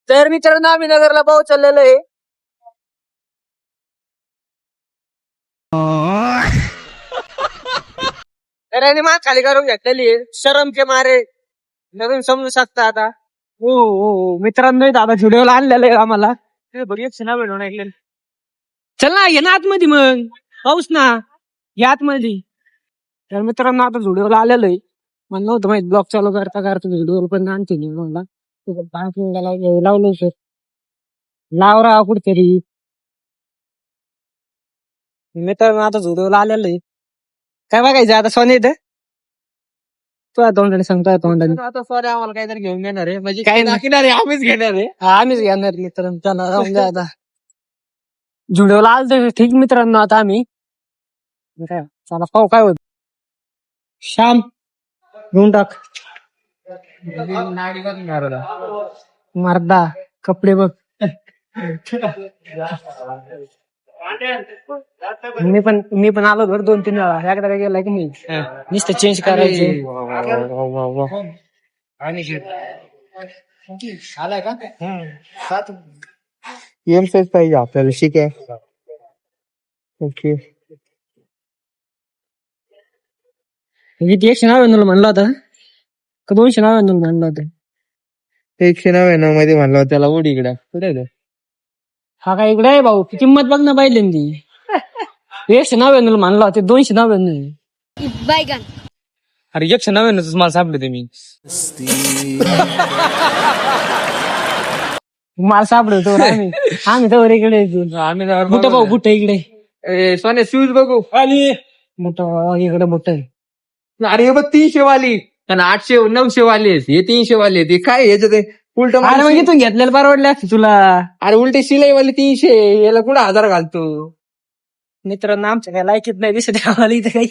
तर मित्रांनो आम्ही नगरला पाहू चाललेलो आहे. तर याने मान खाली करून घेतलेली आहे शरमचे मारे. नवीन समजू शकता आता. हो हो हो मित्रांनो दादा व्हिडिओला आणलेलं आहे आम्हाला. ते बघ ना भेटून ऐकलेलं. चल ना ये ना आतमध्ये मग पाऊस ना या आतमध्ये. तर मित्रांनो आता व्हिडिओला आलेलो आहे. म्हणलं होतं माहिती ब्लॉग चालू करता करता व्हिडिओ पण आणते मी म्हणला लावलं सर लाव राहा कुठतरी. मित्रांनो आता व्हिडिओला आलेलो आहे. काय बघायचं आता सोने इथं तुला तोंडाने सांगतोय तोंडाने. आता सॉरी आम्हाला काहीतरी घेऊन घेणार आहे म्हणजे काही दाखवणार आहे आम्हीच घेणार आहे. आम्हीच घेणार मित्रांनो त्याला राहून द्या आता. जुडिओला आलं ठीक मित्रांनो आता आम्ही काय चला पाहू काय होत. श्याम घेऊन टाक मर्दा कपडे बघ. मी पण आलो घर 2-3 वेळा. एकदा काय गेला की मी नुसतं चेंज करायचे. आलाय का एम साईज पाहिजे आपल्याला. ठीक आहे ओके. किती 199 म्हणलं होता का 299 म्हणलं होतं. 199 मध्ये म्हणलं त्याला उडी इकडं कुठे हा काय इकडे आहे भाऊ किंमत बघ ना पहिल्यांदी. 199 म्हणलं होते 299. अरे 199 मला सापडते मी. मला सापडतो आम्ही तर इकडे आम्ही मोठं भाऊ बुट्ट इकडे. सोने शूज बघू आली मोठं इकडे बुट्ट. अरे हे बघ 300 वाली आणि 800-900 वाली हे 300 वाली हे काय याच्यात उलट. अरे म्हणजे तू घेतलेलं परवडले असते तुला. अरे उलटे शिलाई वाली 300 याला कुठं 1000 घालतो. मित्रांनो आमच्या काय लायकीत नाही दिसत आम्हाला इथे काही.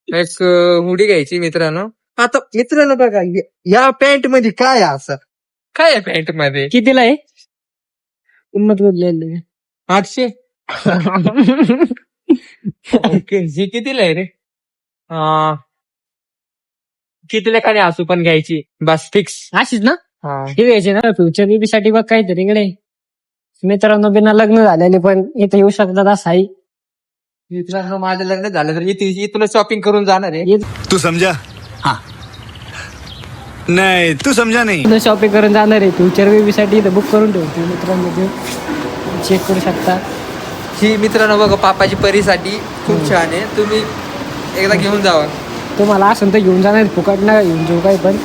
एक हुडी घ्यायची मित्रांनो. आता मित्रांनो बघा या पॅन्ट मध्ये काय आहे असं काय आहे पॅन्ट मध्ये. कितीला आहे किंमत बदलेली 800. ओके ही कितीला आहे रे. कितीला खाली असू पण घ्यायची बस फिक्स अशीच ना. हा हे घ्यायचे ना फ्युचर बेबी साठी बघ काहीतरी इकडे. मित्रांनो बिना लग्न झालेले पण इथे येऊ शकतात असं आहे. मित्रांनो माझं लग्न झालं तर तुला शॉपिंग करून जाणार आहे. तू समझा हाँ नहीं तू समझा नहीं. शॉपिंग करून जाणार आहे फ्युचर बेबी साठी इथे बुक करून ठेवतो मित्रांनो चेक करू शकता. ही मित्रांनो बघा पापाची परीसाठी खूप छान आहे. तुम्ही एकदा घेऊन जावा. तुम्हाला असं तर घेऊन जाणार फुकट ना घेऊन जाऊ काय पण.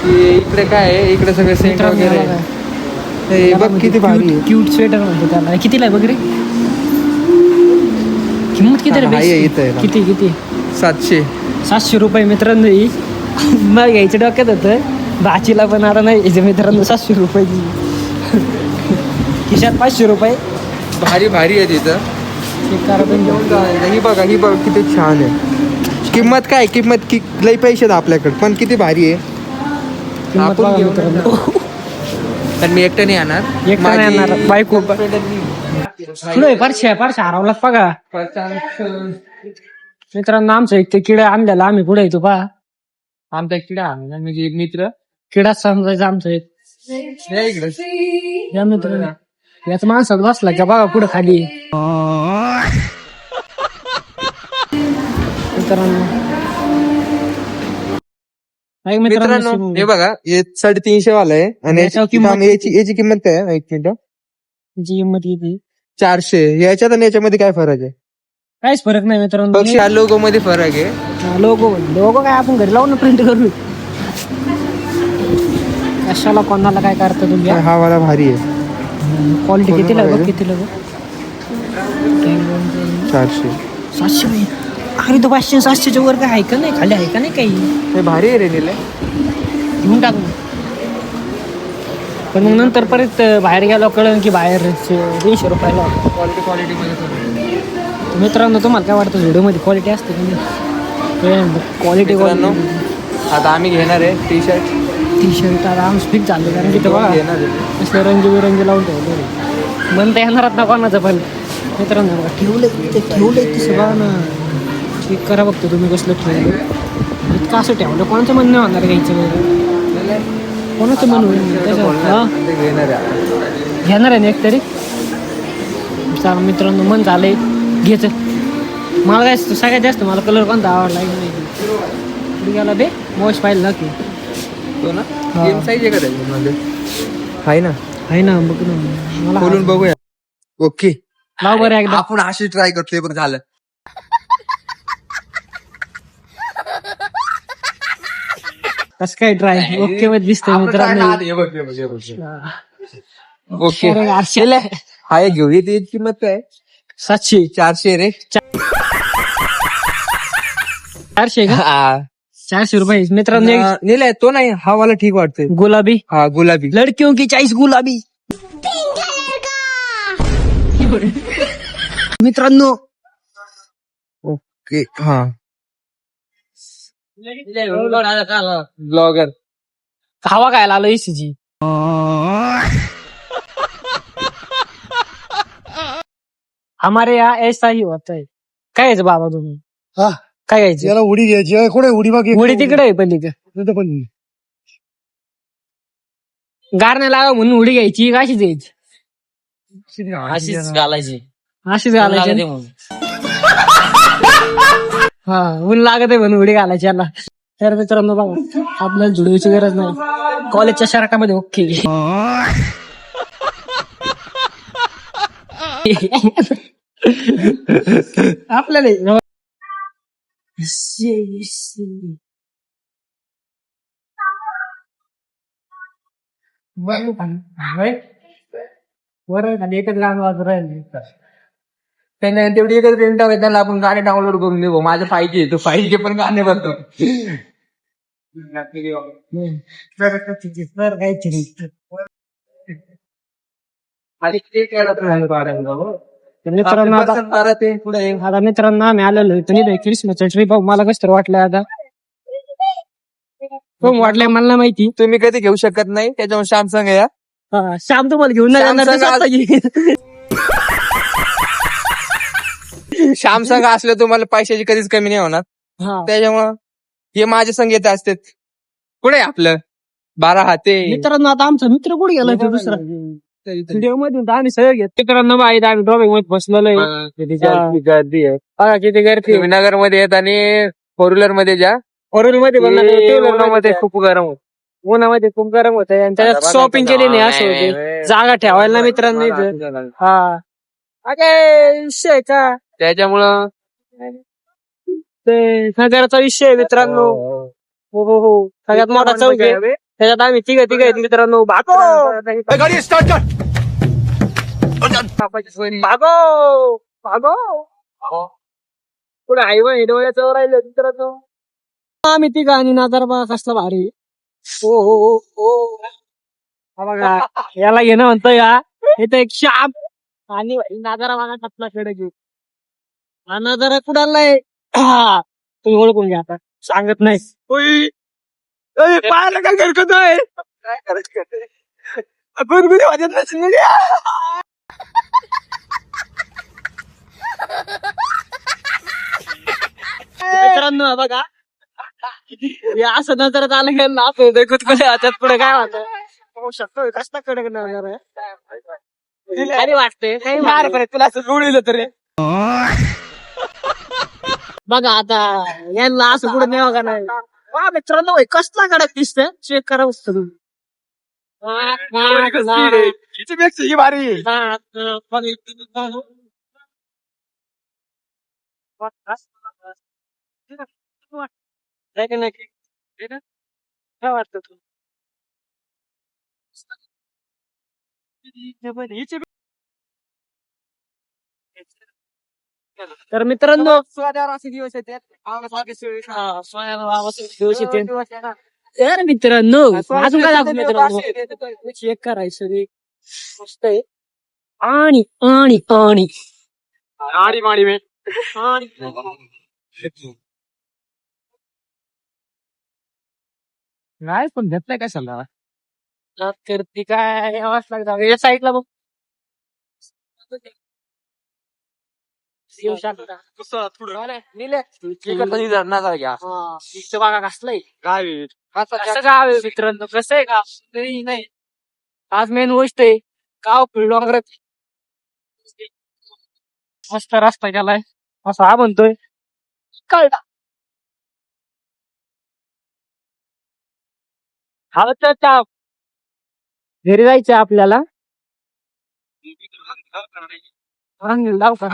इकडे काय आहे इकडे सगळे सेंट वगैरे हे बघ किती भारी आहे. क्यूट स्वेटर म्हणतो त्याला. कितीला आहे बघ रे किंमत किती रे. किती किती 700 रुपये मित्रांनो. ही मग घ्यायचं डोक्यात होतं भाचीला पण आता नाही याच्या मित्रांनो 700 रुपयाची. खिशात 500 रुपये. भारी भारी आहे तिथं. ही बघा किती छान आहे. किंमत काय किंमत लई पैसे आहेत आपल्याकडे पण किती भारी आहे. आपण घेऊन तर मी एकटं नाही येणार बायको पारशे हरवलाच बघा मित्रांनो. आमचं एक ते किडा आणलेला आम्ही पुढे येतो पहा. आमचा एक किडा म्हणजे एक मित्र किडा समजायचा आमचं एक. या मित्रांनो याच माणसात बसला का बघा पुढे खाली. मित्रांनो हे बघा हे 350 वाला आहे आणि याची किंमत काय आहे. एक मिनिट किंमत किती 400. याच्यात आणि याच्यामध्ये काय फरक आहे. काहीच फरक नाही मित्रांनो. या लोगो मध्ये फरक आहे. लोगो काय आपण घरी लावून प्रिंट करू कशाला कोणाला काय करता तुम्ही. हा वाला भारी आहे. क्वालिटी कितीला बघ कितीला बघ 400 700. अरे तो 500-700च्या वर काय आहे का नाही खाली आहे का नाही काही. हे भारी आहे रे निले घेऊन टाक. पण मग नंतर परत बाहेर गेलो कळलं की बाहेर 200 रुपयाला. क्वालिटी मध्ये मित्रांनो तुम्हाला काय वाटतं व्हिडिओ मध्ये क्वालिटी असते क्वालिटी. आता आम्ही घेणार आहे टी शर्ट आता आम स्पीक झाले कारण की तेव्हा असं रंगीबिरंगी लावून ठेवलं म्हणता येणार ना कोणाचं पण. मित्रांनो ठेवलंय तसं बघा ना चेक करा बघतो तुम्ही कसलं ठेवलं. का असं ठेवलं कोणाचं मन नाही होणार घ्यायचं कोणाचं मन होईल घेणार आहे. घेणार आहे ना एक तरी चाल मित्रांनो मन झालंय घ्यायचं मला काय सगळ्यात जास्त मला कलर कोणता आवडला नाही गेला बे वॉश पाहिलं ना की तो ना हा. गेम साईज आहे का त्याच्यामध्ये आहे ना आहे ना बघ ना मला खोलून बघूया. ओके लाव बरं एकदा आपण अशी ट्राय करतोय बघ झालं. कसं काय ट्राय ओके मध्ये दिसतंय मित्रांनो ओके अरे आरशे हा एक घेऊ याची किंमत काय 700 400 रे 400 का 400 रुपये मित्रांनो एक नेलाय तो नाही हा मला ठीक वाटतोय. गुलाबी हा गुलाबी लडकियों की चॉइस गुलाबी मित्रांनो ओके हा ब्लॉगर हवा खायला आलो एसीची हमारे यहाँ ऐसा ही होता है काय घ्यायचं बाबा तुम्ही हा काय घ्यायचं याला उडी घ्यायची कोण आहे उडी बाकी उडी तिकडे आहे पलीकडे पण गार नाही लागा म्हणून उडी घ्यायची का अशीच घ्यायची अशीच घालायची अशीच घालायची हा ऊन लागत आहे म्हणून उडी घालायची याला तर मित्रांनो बघा आपल्याला जुडवीची गरज नाही कॉलेजच्या शर्टामध्ये ओके आपल्याला बरं खाली एकच गाणं वाजू राहिलं त्यांना तेवढी एकच प्रिंट आहे त्यांना आपण गाणे डाउनलोड करून देऊ. माझं 5G तो 5G पण गाणे बघतो. मित्रांनो आता मित्रांनो आम्ही आलेलो इथं क्रिसमसचं ट्रिप मला कसं तर वाटलं आता खूप वाटलंय मला नाही माहिती तुम्ही कधी घेऊ शकत नाही त्याच्यामुळे सॅमसंग आहे. हा श्याम तुम्हाला घेऊन नाही जाणार Samsung तर स्वतः घे. सॅमसंग असलं तुम्हाला पैशाची कधीच कमी नाही होणार. हा त्याच्यामुळं हे माझे संगीत असते. कुठे आपलं 12 हाते मित्रांनो आता आमचा मित्र कुठे गेला तो दुसरा व्हिडिओ मध्ये तर आम्ही सगळं घेत मित्रांनो माहिती आम्ही ड्रॉपिंग मध्ये बसलेलो आहे गर्दी आहे. बघा किती गर्दी तुम्ही नगर मध्ये येत आणि 4 व्हीलर मध्ये जा. फोर मध्ये उन्हामध्ये खूप गरम होत. उन्हामध्ये खूप गरम होत आणि त्याच्यात शॉपिंग केली नाही असं होते जागा ठेवायला ना मित्रांनो इथं हा अगे विषय का त्याच्यामुळं ते नगराचा विषय आहे मित्रांनो हो हो हो सगळ्यात मोठा चौक आहे त्याच्यात आम्ही तिघ आहेत मित्रांनो भागो गाड़ी स्टार्ट कर भागो भागो पुढे हायवे डोळ्याचं राहिलं मित्रांनो आम्ही तिघ आणि नाजार बघा कसला भारी हो हो हो हो हा बघा याला घेणं म्हणतो या इथं एक शाप आणि नाजारा बघा कसला कडे घेऊ हा नाजारा कुडालाय तुम्ही ओळखून घ्या आता सांगत नाही पाहायला काय करत आहे काय करायचं गुरगुरी वाजत नसेल मित्रांनो बघा हे असं नजरात आलं की नाच होते कुठकडे हातात पुढे काय होतं होऊ शकतो कसला कडक नजर अरे वाटते काही मार करे तुला असं जोडलं तर बघा आता यांना असं पुढे नाही बघा नाही वा मित्रांनो कसला कडक दिसतंय चेक करा मस्त तुम्ही काय वाटत तू तर मित्रांनो असे दिवस येतात दिवस येते तर मित्रांनो अजून काय दाखवू मित्रांनो चेक करायचं रे मस्त आहे आणि आणि आणि आणि आणि नाही पण घेतलाय काय सल्ला करते काय आवाज लागला या साईडला बघ येऊ शकता निले धरणाचा घ्या बागा कसलंय गावी कसं गाव आहे मित्रांनो कसं आहे गाव तरी नाही आज मेन गोष्ट आहे गाव डोंगरात मस्त रस्ता गेलाय असं हा म्हणतोय कळला हा तर घरी जायचंय आपल्याला लाव का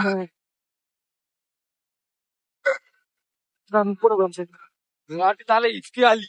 पुढे वाटत आलं इतकी आली